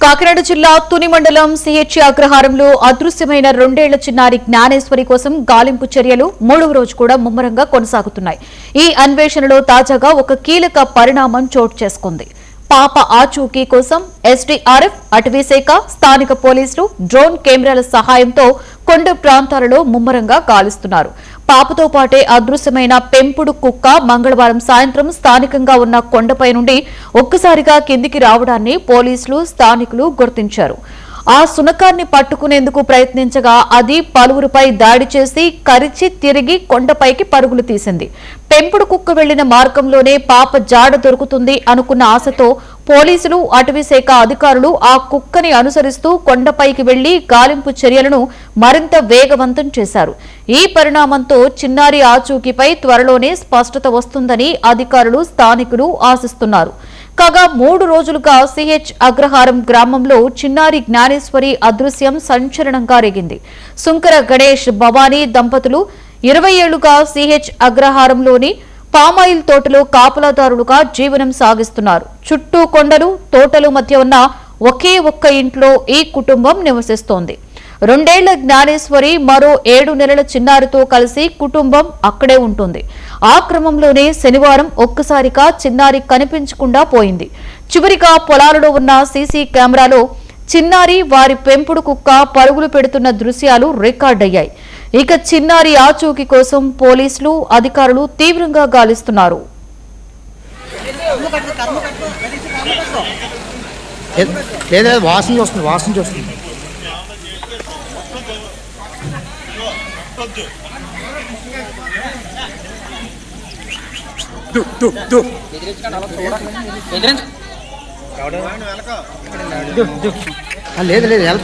కాకినాడ జిల్లా తుని మండలం సిహెచ్ అగ్రహారంలో అదృశ్యమైన 2 ఏళ్ల చిన్నారి జ్ఞానేశ్వరి కోసం గాలింపు చర్యలు 3వ రోజు కూడా ముమ్మరంగా కొనసాగుతున్నాయి. ఈ అన్వేషణలో తాజాగా ఒక కీలక పరిణామం చోటు చేసుకుంది. పాప ఆచూకీ కోసం ఎస్డీఆర్ఎఫ్, అటవీ శాఖ, స్థానిక పోలీసులు డ్రోన్ కెమెరాల సహాయంతో కొండ ప్రాంతాలలో ముమ్మరంగా గాలిస్తున్నారు. పాపతో పాటే అదృశ్యమైన పెంపుడు కుక్క మంగళవారం సాయంత్రం స్థానికంగా ఉన్న కొండపై నుండి ఒక్కసారిగా కిందికి రావడాన్ని పోలీసులు, స్థానికులు గుర్తించారు. ఆ శునకాన్ని పట్టుకునేందుకు ప్రయత్నించగా అది పలువురిపై దాడి చేసి కరిచి తిరిగి కొండపైకి పరుగులు తీసింది. పెంపుడు కుక్క వెళ్లిన మార్గంలోనే పాప జాడ దొరుకుతుంది అనుకున్న ఆశతో పోలీసులు, అటవీ శాఖ అధికారులు ఆ కుక్కని అనుసరిస్తూ కొండపైకి వెళ్లి గాలింపు చర్యలను మరింత వేగవంతం చేశారు. ఈ పరిణామంతో చిన్నారి ఆచూకీపై త్వరలోనే స్పష్టత వస్తుందని అధికారులు, స్థానికులు ఆశిస్తున్నారు. కాగా 3 రోజులుగా సిహెచ్ అగ్రహారం గ్రామంలో చిన్నారి జ్ఞానేశ్వరి అదృశ్యం సంచలనంగా రేగింది. సుంకర గణేష్, భవానీ దంపతులు 20 ఏళ్లుగా సిహెచ్ అగ్రహారంలోని పామాయిల్ తోటలో కాపలాదారులుగా జీవనం సాగిస్తున్నారు. చుట్టూ కొండలు, తోటలు మధ్య ఉన్న ఒకే ఒక్క ఇంట్లో ఈ కుటుంబం నివసిస్తోంది. 2 ఏళ్ల జ్ఞానేశ్వరి మరో 7 నెలల చిన్నారితో కలిసి కుటుంబం అక్కడే ఉంటుంది. ఆ క్రమంలోనే శనివారం ఒక్కసారిగా చిన్నారి కనిపించకుండా పోయింది. చివరిగా పొలాలలో ఉన్న సీసీ కెమెరాలో చిన్నారి, వారి పెంపుడు కుక్క పరుగులు పెడుతున్న దృశ్యాలు రికార్డయ్యాయి. ఇక చిన్నారి ఆచూకీ కోసం పోలీసులు, అధికారులు తీవ్రంగా గాలిస్తున్నారు. లేదు వెళ్తుంది.